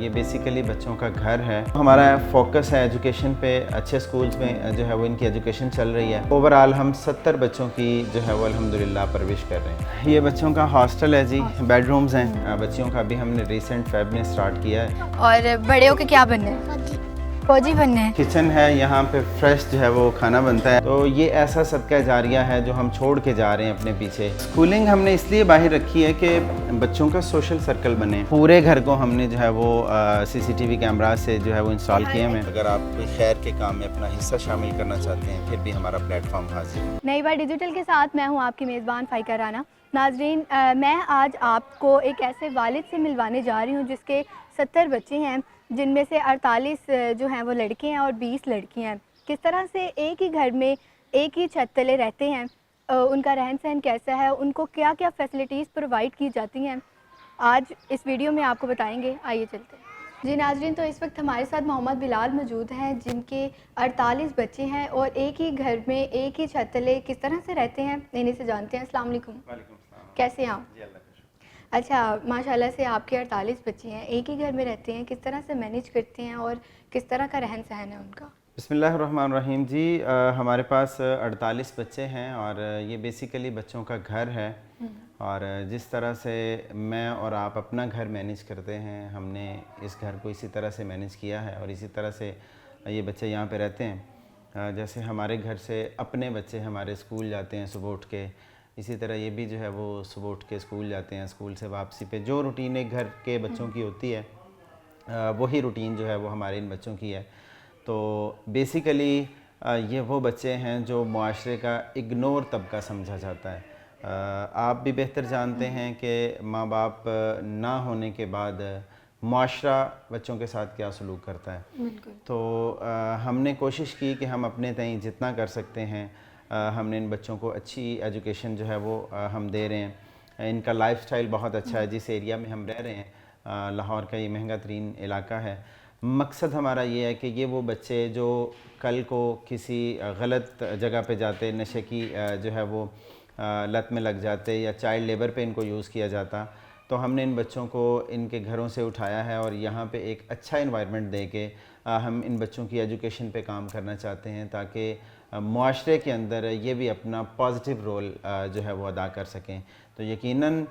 ये बेसिकली बच्चों का घर है। हमारा फोकस है एजुकेशन पे, अच्छे स्कूल्स में जो है वो इनकी एजुकेशन चल रही है। ओवरऑल हम 70 बच्चों की जो है वो अल्हम्दुलिल्लाह परवरिश कर रहे हैं। ये बच्चों का हॉस्टल है जी, बेडरूम्स हैं बच्चियों का। अभी हमने रिसेंट फेब में स्टार्ट किया है। और बड़े होके क्या बनना है? फौजी बनना है। किचन है, यहाँ पे फ्रेश जो है वो खाना बनता है। तो ये ऐसा सदका जारिया है जो हम छोड़ के जा रहे हैं अपने पीछे। स्कूलिंग हमने इसलिए बाहर रखी है कि बच्चों का सोशल सर्कल बने। पूरे घर को हमने जो है वो CCTV कैमरा से जो है वो इंस्टॉल किए हैं। अगर आप कोई खैर के काम में अपना हिस्सा शामिल करना चाहते हैं फिर भी हमारा प्लेटफॉर्म हाजिर है। नई बार डिजिटल के साथ मैं हूँ आपकी मेज़बान फ़ाइका राना। नाजरीन, मैं आज आपको एक ऐसे वालिद से मिलवाने जा रही हूँ जिसके 70 बच्चे हैं, जिनमें से 48 जो हैं वो लड़के हैं और 20 लड़कियाँ हैं। किस तरह से एक ही घर में एक ही छत तले रहते हैं, उनका रहन सहन कैसा है, उनको क्या क्या फैसिलिटीज़ प्रोवाइड की जाती हैं, आज इस वीडियो में आपको बताएंगे। आइए चलते हैं जी। नाजरीन, तो इस वक्त हमारे साथ मोहम्मद बिलाल मौजूद हैं जिनके 48 बच्चे हैं और एक ही घर में एक ही छत तले किस तरह से रहते हैं, इन्हीं से जानते हैं। अस्सलाम वालेकुम। कैसे हैं आप? अच्छा, माशाल्लाह से आपके 48 बच्चे हैं, एक ही घर में रहते हैं, किस तरह से मैनेज करते हैं और किस तरह का रहन सहन है उनका? बिस्मिल्लाहिर्रहमानिर्रहीम जी। हमारे पास 48 बच्चे हैं और ये बेसिकली बच्चों का घर है। और जिस तरह से मैं और आप अपना घर मैनेज करते हैं, हमने इस घर को इसी तरह से मैनेज किया है और इसी तरह से ये बच्चे यहाँ पे रहते हैं। जैसे हमारे घर से अपने बच्चे हमारे स्कूल जाते हैं सुबह उठ के, इसी तरह ये भी जो है वो सुबह उठ के स्कूल जाते हैं। स्कूल से वापसी पे जो रूटीन एक घर के बच्चों की होती है वही रूटीन जो है वो हमारे इन बच्चों की है। तो बेसिकली ये वो बच्चे हैं जो मुआशरे का इग्नोर तबका समझा जाता है। आप भी बेहतर जानते हैं कि माँ बाप ना होने के बाद मुआशरा बच्चों के साथ क्या सलूक करता है। तो हमने कोशिश की कि हम अपने तय जितना कर सकते हैं हमने इन बच्चों को अच्छी एजुकेशन जो है वो हम दे रहे हैं। इनका लाइफस्टाइल बहुत अच्छा है। जिस एरिया में हम रह रहे हैं लाहौर का ये महंगा तरीन इलाका है। मकसद हमारा ये है कि ये वो बच्चे जो कल को किसी गलत जगह पे जाते, नशे की जो है वो लत में लग जाते या चाइल्ड लेबर पे इनको यूज़ किया जाता, तो हमने इन बच्चों को इनके घरों से उठाया है और यहाँ पे एक अच्छा इन्वायरमेंट दे के हम इन बच्चों की एजुकेशन पे काम करना चाहते हैं ताकि मुआशरे के अंदर ये भी अपना पॉजिटिव रोल जो है वो अदा कर सकें। तो यकीनन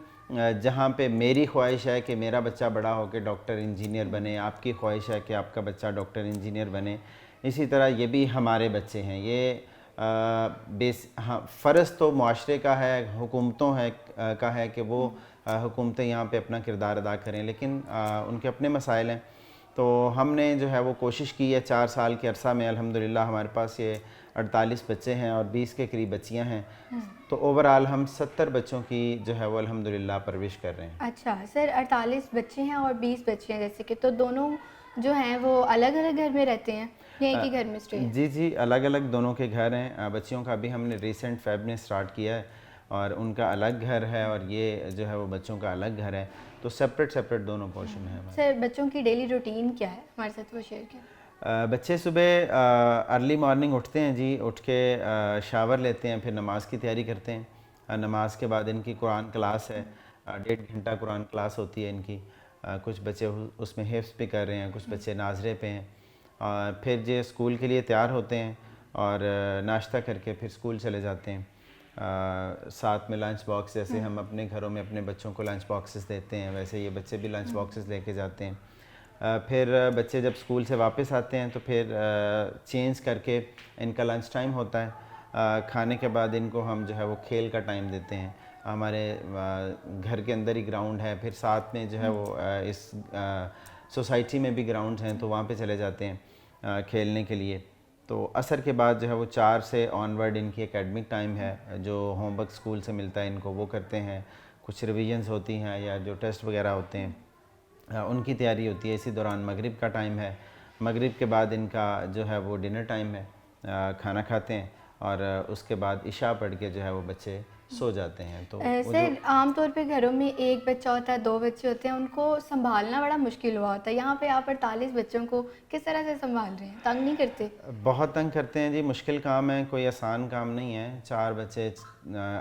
जहाँ पे मेरी ख्वाहिश है कि मेरा बच्चा बड़ा होकर डॉक्टर इंजीनियर बने, आपकी ख्वाहिश है कि आपका बच्चा डॉक्टर इंजीनियर बने, इसी तरह ये भी हमारे बच्चे हैं। ये हाँ, फ़र्ज़ तो मुआशरे का है, हुकूमतों का है कि वो हुकूमतें यहाँ पे अपना किरदार अदा करें, लेकिन उनके अपने मसाइल हैं। तो हमने जो है वो कोशिश की है 4 साल के अरसा में अल्हम्दुलिल्लाह हमारे पास ये 48 बच्चे हैं और 20 के करीब बच्चियां हैं। तो ओवरऑल हम 70 बच्चों की जो है वो अल्हम्दुलिल्लाह परवरिश कर रहे हैं। अच्छा सर, 48 बच्चे हैं और 20 बच्चे हैं जैसे कि, तो दोनों जो हैं वो अलग अलग घर में रहते हैं या एक ही घर में स्टे है? जी, अलग अलग दोनों के घर हैं। बच्चियों का भी हमने रिसेंट फेब में स्टार्ट किया है और उनका अलग घर है और ये जो है वो बच्चों का अलग घर है। तो सेपरेट दोनों पोर्शन है। सर, बच्चों की डेली रूटीन क्या है, हमारे साथ वो शेयर किया। बच्चे सुबह अर्ली मॉर्निंग उठते हैं जी, उठ के शावर लेते हैं, फिर नमाज़ की तैयारी करते हैं। नमाज के बाद इनकी कुरान क्लास है, 1.5 घंटा कुरान क्लास होती है इनकी। कुछ बच्चे उसमें हिफ्ज़ भी कर रहे हैं, कुछ बच्चे नाजरे पे हैं। और फिर जो स्कूल के लिए तैयार होते हैं और नाश्ता करके फिर स्कूल चले जाते हैं। साथ में लंच बॉक्स, जैसे हम अपने घरों में अपने बच्चों को लंच बॉक्सेस देते हैं, वैसे ये बच्चे भी लंच बॉक्सेस लेके जाते हैं। फिर बच्चे जब स्कूल से वापस आते हैं तो फिर चेंज करके इनका लंच टाइम होता है। खाने के बाद इनको हम जो है वो खेल का टाइम देते हैं। हमारे घर के अंदर ही ग्राउंड है, फिर साथ में जो है वो इस सोसाइटी में भी ग्राउंड्स हैं, तो वहाँ पे चले जाते हैं खेलने के लिए। तो असर के बाद जो है वो 4 से ऑनवर्ड इनकी एकेडमिक टाइम है, जो होमवर्क स्कूल से मिलता है इनको वो करते हैं। कुछ रिविजन्स होती हैं या जो टेस्ट वगैरह होते हैं उनकी तैयारी होती है। इसी दौरान मगरिब का टाइम है, मगरिब के बाद इनका जो है वो डिनर टाइम है, खाना खाते हैं और उसके बाद इशा पढ़ के जो है वो बच्चे सो जाते हैं। तो सर, आमतौर पे घरों में एक बच्चा होता है, 2 बच्चे होते हैं, उनको संभालना बड़ा मुश्किल हुआ होता है। यहाँ पे आप 48 बच्चों को किस तरह से संभाल रहे हैं? तंग नहीं करते? बहुत तंग करते हैं जी, मुश्किल काम है, कोई आसान काम नहीं है। 4 बच्चे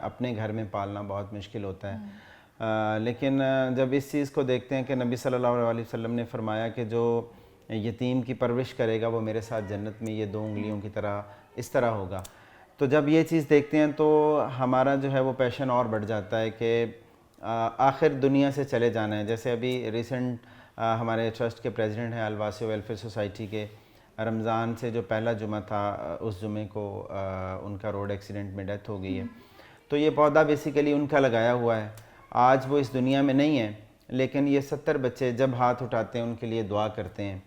अपने घर में पालना बहुत मुश्किल होता है। लेकिन जब इस चीज़ को देखते हैं कि नबी सल्लल्लाहु अलैहि वसल्लम ने फरमाया कि जो यतीम की परवरिश करेगा वो मेरे साथ जन्नत में ये 2 उंगलियों की तरह इस तरह होगा, तो जब ये चीज़ देखते हैं तो हमारा जो है वो पैशन और बढ़ जाता है कि आखिर दुनिया से चले जाना है। जैसे अभी रिसेंट हमारे ट्रस्ट के प्रेसिडेंट हैं अलवासी वेलफेयर सोसाइटी के, रमज़ान से जो पहला जुमा था उस जुमे को उनका रोड एक्सीडेंट में डेथ हो गई है। तो ये पौधा बेसिकली उनका लगाया हुआ है। आज वो इस दुनिया में नहीं है, लेकिन ये 70 बच्चे जब हाथ उठाते हैं उनके लिए दुआ करते हैं।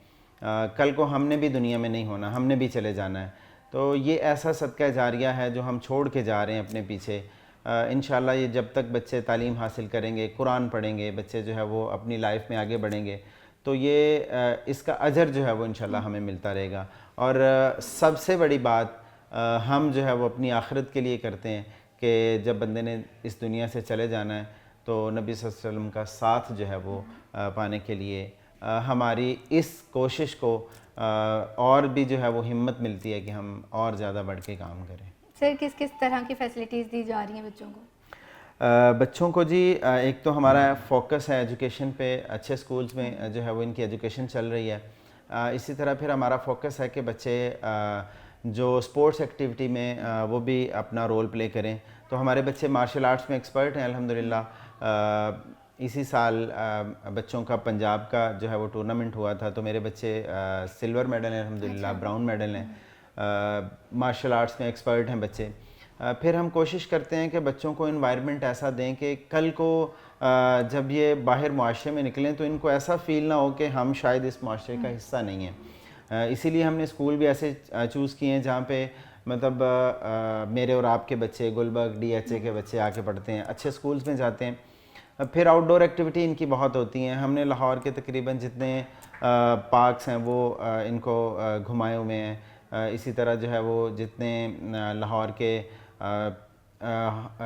कल को हमने भी दुनिया में नहीं होना, हमने भी चले जाना है। तो ये ऐसा सदका जारिया है जो हम छोड़ के जा रहे हैं अपने पीछे। इंशाल्लाह ये जब तक बच्चे तालीम हासिल करेंगे, कुरान पढ़ेंगे, बच्चे जो है वो अपनी लाइफ में आगे बढ़ेंगे, तो ये इसका अजर जो है वो इंशाल्लाह हमें मिलता रहेगा। और सबसे बड़ी बात हम जो है वो अपनी आखिरत के लिए करते हैं कि जब बंदे ने इस दुनिया से चले जाना है तो नबी सल्लल्लाहु अलैहि वसल्लम का साथ जो है वो पाने के लिए हमारी इस कोशिश को और भी जो है वो हिम्मत मिलती है कि हम और ज़्यादा बढ़ के काम करें। सर किस किस तरह की फैसिलिटीज़ दी जा रही हैं बच्चों को? बच्चों को जी एक तो हमारा फोकस है एजुकेशन पे, अच्छे स्कूल्स में जो है वो इनकी एजुकेशन चल रही है। इसी तरह फिर हमारा फोकस है कि बच्चे जो स्पोर्ट्स एक्टिविटी में वो भी अपना रोल प्ले करें। तो हमारे बच्चे मार्शल आर्ट्स में एक्सपर्ट हैं अल्हम्दुलिल्लाह। इसी साल बच्चों का पंजाब का जो है वो टूर्नामेंट हुआ था, तो मेरे बच्चे सिल्वर मेडल हैं अल्हम्दुलिल्लाह, ब्राउन मेडल हैं। मार्शल आर्ट्स में एक्सपर्ट हैं बच्चे। फिर हम कोशिश करते हैं कि बच्चों को इन्वायरमेंट ऐसा दें कि कल को जब ये बाहर मुआशरे में निकलें तो इनको ऐसा फील ना हो कि हम शायद इस मुआशरे का हिस्सा नहीं हैं। इसीलिए हमने स्कूल भी ऐसे चूज़ किए हैं जहाँ पे मतलब मेरे और आपके बच्चे, गुलबर्ग DHA के बच्चे आके पढ़ते हैं, अच्छे स्कूल्स में जाते हैं। फिर आउटडोर एक्टिविटी इनकी बहुत होती हैं। हमने लाहौर के तकरीबन जितने पार्क्स हैं वो इनको घुमाए हुए हैं। इसी तरह जो है वो जितने लाहौर के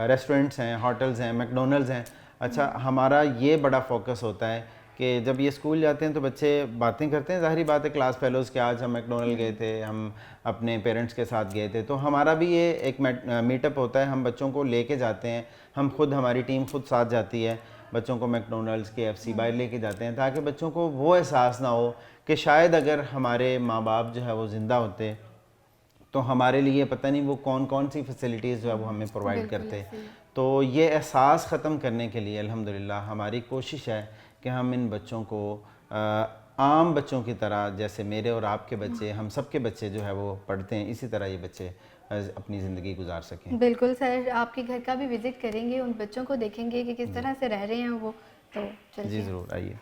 रेस्टोरेंट्स हैं, होटल्स हैं, मैकडोनल्ड्स हैं। अच्छा, हमारा ये बड़ा फोकस होता है कि जब ये स्कूल जाते हैं तो बच्चे बातें करते हैं, ज़ाहिरी बात है क्लास फेलोज़ के, आज हम मैकडोनल्ड गए थे, हम अपने पेरेंट्स के साथ गए थे। तो हमारा भी ये एक मीटअप होता है, हम बच्चों को लेके जाते हैं, हम खुद, हमारी टीम खुद साथ जाती है, बच्चों को मैकडोनल्ड्स, KFC बाहर लेके जाते हैं, ताकि बच्चों को वो एहसास ना हो कि शायद अगर हमारे माँ बाप जो है वो ज़िंदा होते तो हमारे लिए पता नहीं वो कौन कौन सी फैसिलिटीज़ जो है वो हमें प्रोवाइड करते। तो ये एहसास ख़त्म करने के लिए अल्हम्दुलिल्लाह हमारी कोशिश है कि हम इन बच्चों को आम बच्चों की तरह, जैसे मेरे और आपके बच्चे, हम सब के बच्चे जो है वो पढ़ते हैं, इसी तरह ये बच्चे अपनी ज़िंदगी गुजार सकें। बिल्कुल सर, आपके घर का भी विज़िट करेंगे, उन बच्चों को देखेंगे कि किस तरह से रह रहे हैं वो। तो चलिए जी ज़रूर, आइए।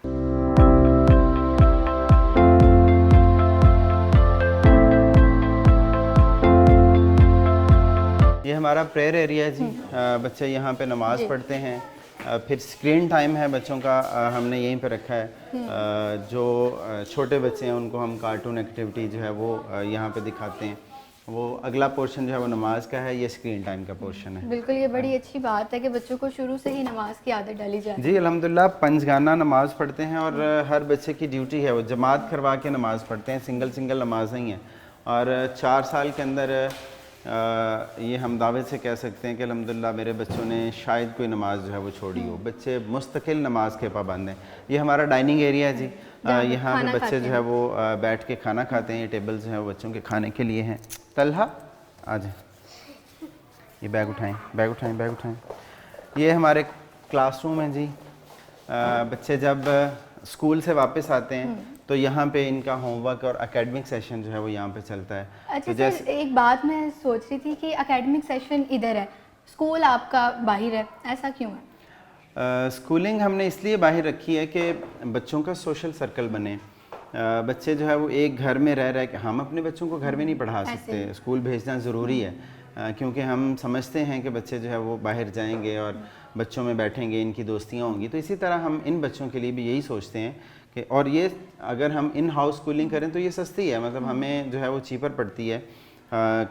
ये हमारा प्रेयर एरिया है जी। बच्चे यहाँ पे नमाज़ पढ़ते हैं। फिर स्क्रीन टाइम है बच्चों का, हमने यहीं पे रखा है। जो छोटे बच्चे हैं उनको हम कार्टून एक्टिविटी जो है वो यहाँ पे दिखाते हैं। वो अगला पोर्शन जो है वो नमाज का है, ये स्क्रीन टाइम का पोर्शन है। बिल्कुल, ये बड़ी अच्छी बात है कि बच्चों को शुरू से ही नमाज की आदत डाली जाए। जी अल्हम्दुलिल्लाह, पंजगाना नमाज पढ़ते हैं और हर बच्चे की ड्यूटी है वो जमात करवा के नमाज पढ़ते हैं, सिंगल नमाज नहीं है। और 4 साल के अंदर ये हम दावे से कह सकते हैं कि अल्हम्दुलिल्लाह मेरे बच्चों ने शायद कोई नमाज जो है वो छोड़ी हो। बच्चे मुस्तकिल नमाज के पाबंद हैं। ये हमारा डाइनिंग एरिया है जी, यहाँ पे बच्चे जो है वो बैठ के खाना खाते हैं। ये टेबल जो है वो बच्चों के खाने के लिए हैं। तलहा आ जाए, ये बैग उठाएं, बैग उठाएं, बैग उठाएं। ये हमारे क्लासरूम है जी। बच्चे जब स्कूल से वापस आते हैं तो यहाँ पे इनका होमवर्क और एकेडमिक सेशन जो है वो यहाँ पे चलता है। अच्छा तो सर, एक बात मैं सोच रही थी कि एकेडमिक सेशन इधर है, स्कूल आपका बाहर है, ऐसा क्यों है? स्कूलिंग हमने इसलिए बाहर रखी है कि बच्चों का सोशल सर्कल बने। बच्चे जो है वो एक घर में रह के, हम अपने बच्चों को घर में नहीं पढ़ा सकते, स्कूल भेजना ज़रूरी है। क्योंकि हम समझते हैं कि बच्चे जो है वो बाहर जाएंगे और बच्चों में बैठेंगे, इनकी दोस्तियाँ होंगी। तो इसी तरह हम इन बच्चों के लिए भी यही सोचते हैं कि, और ये अगर हम इन हाउस स्कूलिंग करें तो ये सस्ती है, मतलब हमें जो है वो चीपर पड़ती है,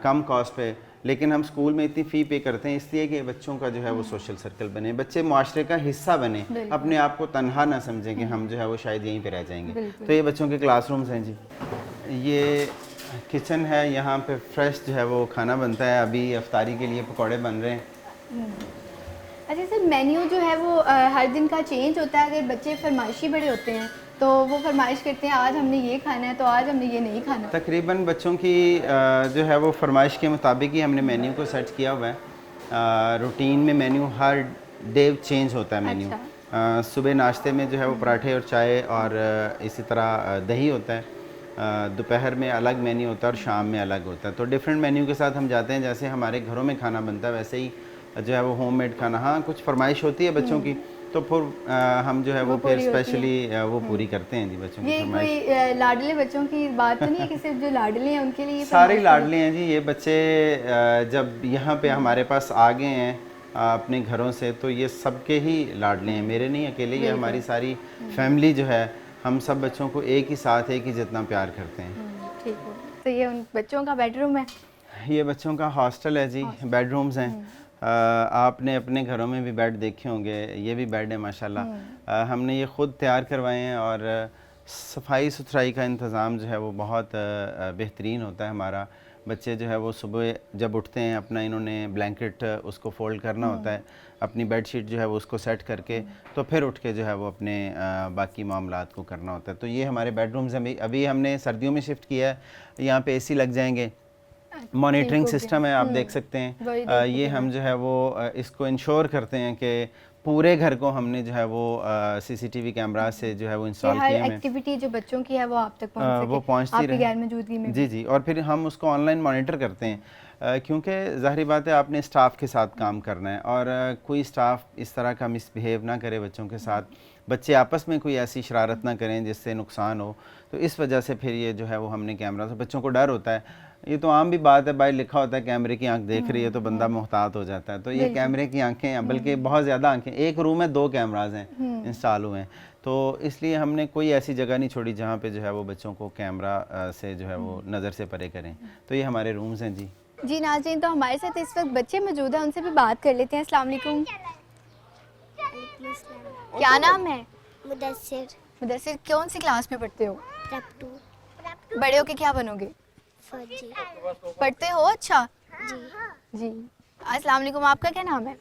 कम कॉस्ट पे। लेकिन हम स्कूल में इतनी फ़ी पे करते हैं इसलिए कि बच्चों का जो है वो सोशल सर्कल बने, बच्चे माशरे का हिस्सा बने, अपने आप को तनहा ना समझें कि हम जो है वो शायद यहीं पे रह जाएंगे। तो ये बच्चों के क्लासरूम्स हैं जी। ये किचन है, यहाँ पे फ्रेश जो है वो खाना बनता है। अभी अफ्तारी के लिए पकौड़े बन रहे हैं। अच्छा सर, मेन्यू जो है वो हर दिन का चेंज होता है? अगर बच्चे फरमाइशी बड़े होते हैं तो वो फरमाइश करते हैं आज हमने ये खाना है तो आज हमने ये नहीं खाना। तकरीबन बच्चों की जो है वो फरमाइश के मुताबिक ही हमने मेन्यू को सेट किया हुआ है। रूटीन में मेन्यू हर डे चेंज होता है मेन्यू। अच्छा। सुबह नाश्ते में जो है वो पराठे और चाय और इसी तरह दही होता है। दोपहर में अलग मेन्यू होता है और शाम में अलग होता है। तो डिफरेंट मेन्यू के साथ हम जाते हैं, जैसे हमारे घरों में खाना बनता है वैसे ही जो है वो होममेड खाना। हाँ, कुछ फरमाइश होती है बच्चों की तो फिर हम जो है वो फिर पूरी होती है। स्पेशली वो पूरी करते हैं जी बच्चों की ये फरमाइश। कोई लाडले बच्चों की बात तो नहीं है कि सिर्फ जो लाडले हैं उनके लिए ये सारे फरमाइश लाडले हैं जी। ये बच्चे जब यहाँ पे हमारे पास आ गए हैं अपने घरों से, तो ये सबके ही लाडले हैं, मेरे नहीं अकेले। ये हमारी सारी फैमिली जो है, हम सब बच्चों को एक ही साथ एक ही जितना प्यार करते हैं। ठीक है। तो ये उन बच्चों का बेडरूम है? ये बच्चों का हॉस्टल है जी, बेडरूम्स हैं। आपने अपने घरों में भी बेड देखे होंगे, ये भी बेड है माशाल्लाह। हमने ये ख़ुद तैयार करवाए हैं और सफाई सुथराई का इंतज़ाम जो है वो बहुत बेहतरीन होता है हमारा। बच्चे जो है वो सुबह जब उठते हैं अपना इन्होंने ब्लैंकेट उसको फ़ोल्ड करना होता है, अपनी बेडशीट जो है वो उसको सेट करके तो फिर उठ के जो है वो अपने बाकी मामलात को करना होता है। तो ये हमारे बेडरूम्स हैं। अभी हमने सर्दियों में शिफ्ट किया है, यहाँ पे एसी लग जाएंगे, मॉनिटरिंग सिस्टम है, आप देख सकते हैं। ये हम जो है वो इसको इंश्योर करते हैं कि पूरे घर को हमने जो है वो सीसीटीवी कैमरा से जो है वो इंस्टॉल किए हैं। एक्टिविटी जो बच्चों की है वो आप तक पहुंच सके, वो पहुंचती आपकी रहे गैर मौजूदगी में। जी जी। और फिर हम उसको ऑनलाइन मॉनिटर करते हैं क्योंकि ज़ाहिर बात है आपने स्टाफ के साथ काम करना है और कोई स्टाफ इस तरह का मिसबिहेव ना करे बच्चों के साथ, बच्चे आपस में कोई ऐसी शरारत ना करें जिससे नुकसान हो। तो इस वजह से फिर ये जो है वो हमने कैमरा से, बच्चों को डर होता है। ये तो आम भी बात है भाई, लिखा होता है कैमरे की आंख देख रही है तो बंदा मोहतात हो जाता है। तो ये कैमरे की आंखें हैं, बल्कि बहुत ज़्यादा आंखें। एक रूम में 2 कैमराज हैं इंस्टॉल हुए हैं, तो इसलिए हमने कोई ऐसी जगह नहीं छोड़ी जहाँ पे जो है वो बच्चों को कैमरा से जो है वो नज़र से परे करें। तो ये हमारे रूम्स हैं जी। जी नाज़रीन, तो हमारे साथ इस वक्त बच्चे मौजूद हैं, उनसे भी बात कर लेते हैं। अस्सलाम वालेकुम। क्या नाम है? मुदस्सिर। मुदस्सिर, कौन सी क्लास में पढ़ते हो? प्रेप 2। बड़े होके क्या बनोगे? फौजी। पढ़ते हो? अच्छा जी। जी। अस्सलाम वालेकुम, आपका क्या नाम है?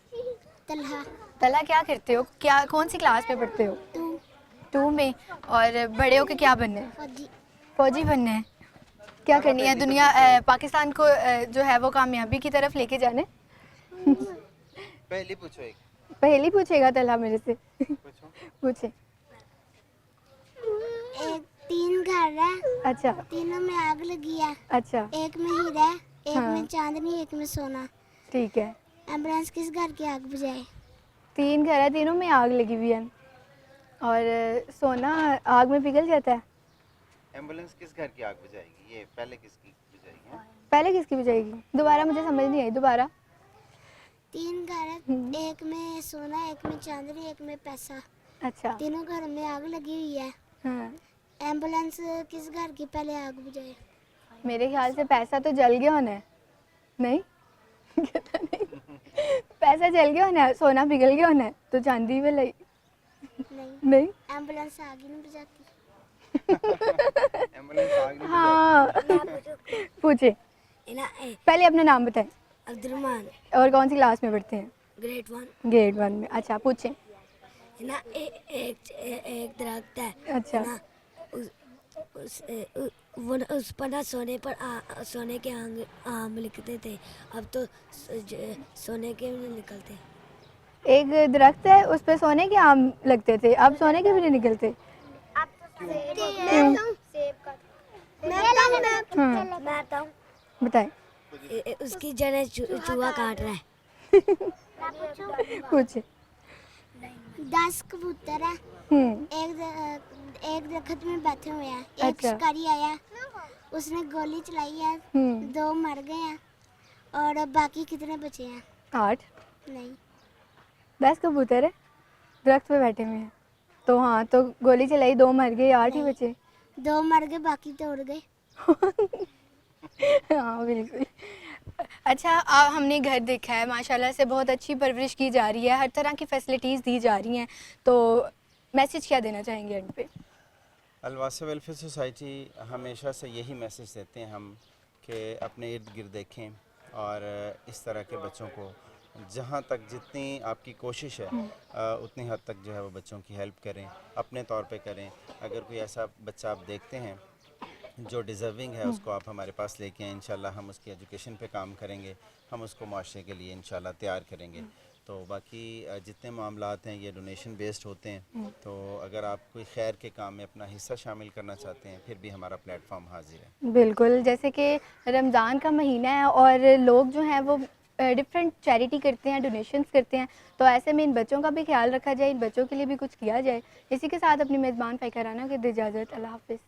तलहा। तला, क्या करते हो? क्या कौन सी क्लास में पढ़ते हो? 2 में। और बड़े होके क्या बनना है? फौजी। फौजी बनना है। क्या करनी है दुनिया पाकिस्तान को जो है वो कामयाबी की तरफ लेके जाने? पहले पूछो एक। पहली पूछेगा तला मेरे से? पूछे। एक 3 घर है, अच्छा तीनों में आग लगी है। अच्छा, एक में हीरा है, एक हाँ। में चांदनी, एक में सोना। ठीक है। एम्बुलेंस किस घर की आग बुझाए? 3 घर है, तीनों में आग लगी हुई है और सोना आग में पिघल जाता है। एम्बुलेंस किस घर की आग बुझाएगी? ये पहले किसकी बुझाएगी? पहले किसकी बुझाएगी? दोबारा, मुझे समझ नहीं आई, दोबारा। 3 घर है, एक में सोना, एक में चांदनी, एक में पैसा। अच्छा। तीनों घर में आग लगी हुई है। हाँ, एम्बुलेंस किस घर की पहले आग बुझाए? मेरे ख्याल से पैसा तो जल गया होना है। नहीं? कहता नहीं। पैसा जल गया होना है, सोना पिघल गया होना है, तो चांदी वाला ही। नहीं, नहीं? एम्बुलेंस आग ही नहीं बुझाती। एम्बुलेंस आग नहीं हाँ। पूछे। पहले अपना नाम बताएं अब्दुलरहमान। और कौन सी क्लास में पढ़ते हैं? ग्रेड 1। ग्रेड 1 में। अच्छा, पूछें। ना एक दरख्त है अच्छा। ना, उस पर ना सोने के आम लिखते थे। अब तो सोने के भी नहीं निकलते। एक दरख्त है, उस पे सोने के आम लगते थे, अब सोने के भी नहीं निकलते। बताएं। उसकी जड़ें चूहा काट रहा है। पूछे। 10 कबूतर है, एक दरख्त में बैठे हुए हैं। एक अच्छा। शिकारी आया, उसने गोली चलाई है, 2 मर गए हैं और बाकी कितने बचे हैं? 8। नहीं, 10 कबूतर है, दरख्त पे बैठे हुए हैं, तो हाँ, तो गोली चलाई, 2 मर गए, 8 ही बचे। 2 मर गए, बाकी तो उड़ गए। हाँ बिल्कुल। अच्छा, हमने घर देखा है, माशाल्लाह से बहुत अच्छी परवरिश की जा रही है, हर तरह की फैसिलिटीज़ दी जा रही हैं, तो मैसेज क्या देना चाहेंगे एंड पे? अलवासा वेलफेयर सोसाइटी हमेशा से यही मैसेज देते हैं हम कि अपने इर्द गिर्द देखें और इस तरह के बच्चों को जहाँ तक जितनी आपकी कोशिश है उतनी हद तक जो है वो बच्चों की हेल्प करें, अपने तौर पे करें। अगर कोई ऐसा बच्चा आप देखते हैं जो डिज़र्विंग है उसको आप हमारे पास लेके आएँ, इंशाल्लाह हम उसकी एजुकेशन पे काम करेंगे, हम उसको माशरे के लिए इंशाल्लाह तैयार करेंगे। तो बाकी जितने मामलात हैं ये डोनेशन बेस्ड होते हैं, तो अगर आप कोई खैर के काम में अपना हिस्सा शामिल करना चाहते हैं फिर भी हमारा प्लेटफॉर्म हाजिर है। बिल्कुल, जैसे कि रमज़ान का महीना है और लोग जो हैं वो डिफरेंट चैरिटी करते हैं, डोनेशंस करते हैं, तो ऐसे में इन बच्चों का भी ख्याल रखा जाए, इन बच्चों के लिए भी कुछ किया जाए। इसी के साथ अपनी मेज़बान फ़ाइका राना को दे इजाज़त। अल्लाह हाफ़िज़।